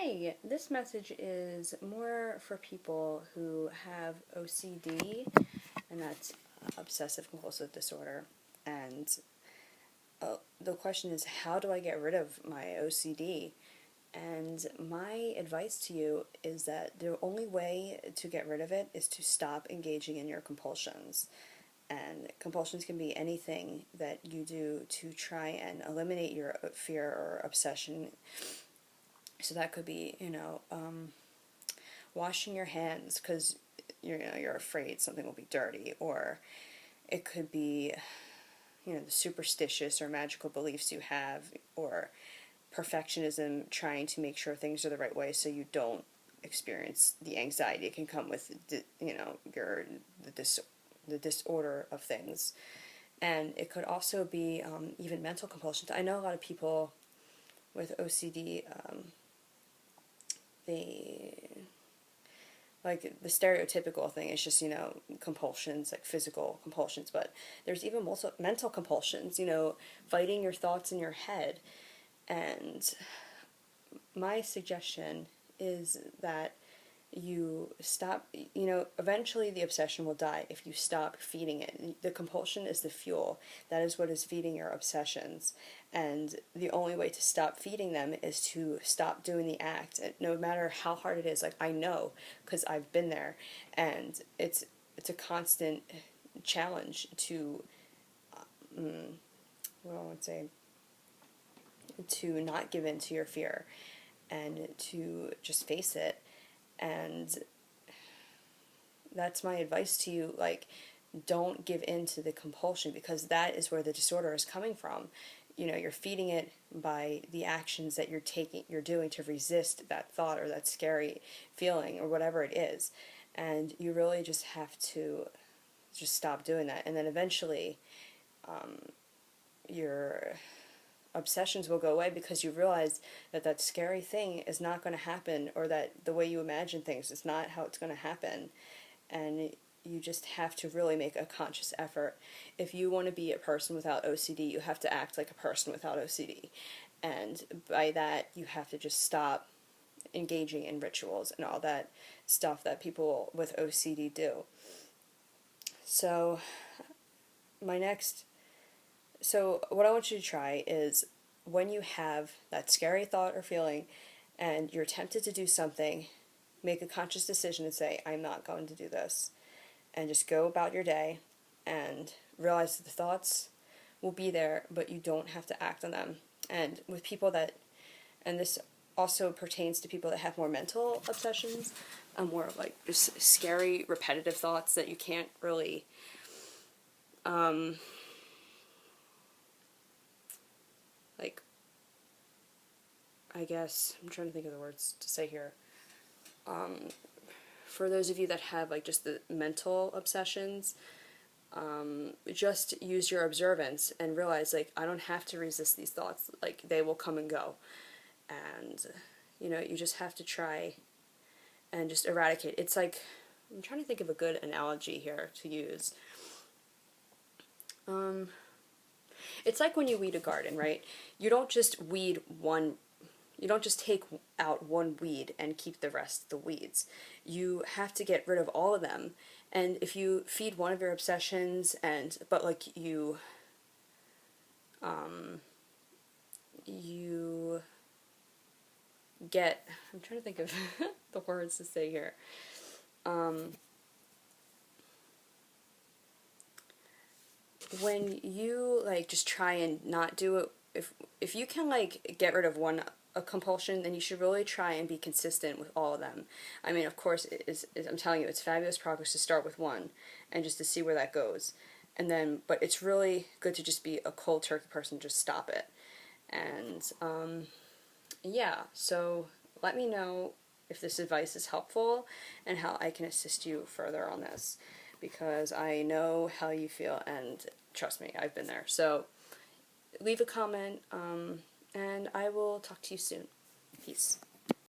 Hi, this message is more for people who have OCD, and that's obsessive compulsive disorder. And the question is, how do I get rid of my OCD? And my advice to you is that the only way to get rid of it is to stop engaging in your compulsions. And compulsions can be anything that you do to try and eliminate your fear or obsession. So that could be, washing your hands because you're afraid something will be dirty, or it could be, the superstitious or magical beliefs you have, or perfectionism, trying to make sure things are the right way so you don't experience the anxiety it can come with, the disorder of things. And it could also be even mental compulsions. I know a lot of people with OCD, the stereotypical thing is just, compulsions, like physical compulsions, but there's even also mental compulsions, fighting your thoughts in your head. And my suggestion is that you stop, eventually the obsession will die if you stop feeding it. The compulsion is the fuel. That is what is feeding your obsessions. And the only way to stop feeding them is to stop doing the act, no matter how hard it is. Like, I know, because I've been there. And it's a constant challenge to, to not give in to your fear and to just face it. And that's my advice to you. Like, don't give in to the compulsion, because that is where the disorder is coming from. You're feeding it by the actions that you're doing to resist that thought or that scary feeling or whatever it is. And you really just have to just stop doing that. And then eventually, your obsessions will go away, because you realize that that scary thing is not going to happen, or that the way you imagine things is not how it's going to happen. And you just have to really make a conscious effort. If you want to be a person without OCD, you have to act like a person without OCD. And by that, you have to just stop engaging in rituals and all that stuff that people with OCD do. So what I want you to try is, when you have that scary thought or feeling and you're tempted to do something, make a conscious decision and say, I'm not going to do this. And just go about your day and realize that the thoughts will be there, but you don't have to act on them. And with people and this also pertains to people that have more mental obsessions, more like just scary, repetitive thoughts that you can't really, I guess, I'm trying to think of the words to say here. For those of you that have just the mental obsessions, just use your observance and realize, I don't have to resist these thoughts. They will come and go. And, you just have to try and just eradicate. It's I'm trying to think of a good analogy here to use. It's like when you weed a garden, right? You don't just take out one weed and keep the rest the weeds. You have to get rid of all of them. And if you feed one of your obsessions but you get, I'm trying to think of the words to say here. When you just try and not do it, if you can get rid of a compulsion, then you should really try and be consistent with all of them. I mean, of course, I'm telling you, it's fabulous progress to start with one and just to see where that goes. And then, but it's really good to just be a cold turkey person, just stop it. And, yeah, so let me know if this advice is helpful and how I can assist you further on this, because I know how you feel, and trust me, I've been there. So leave a comment, and I will talk to you soon. Peace.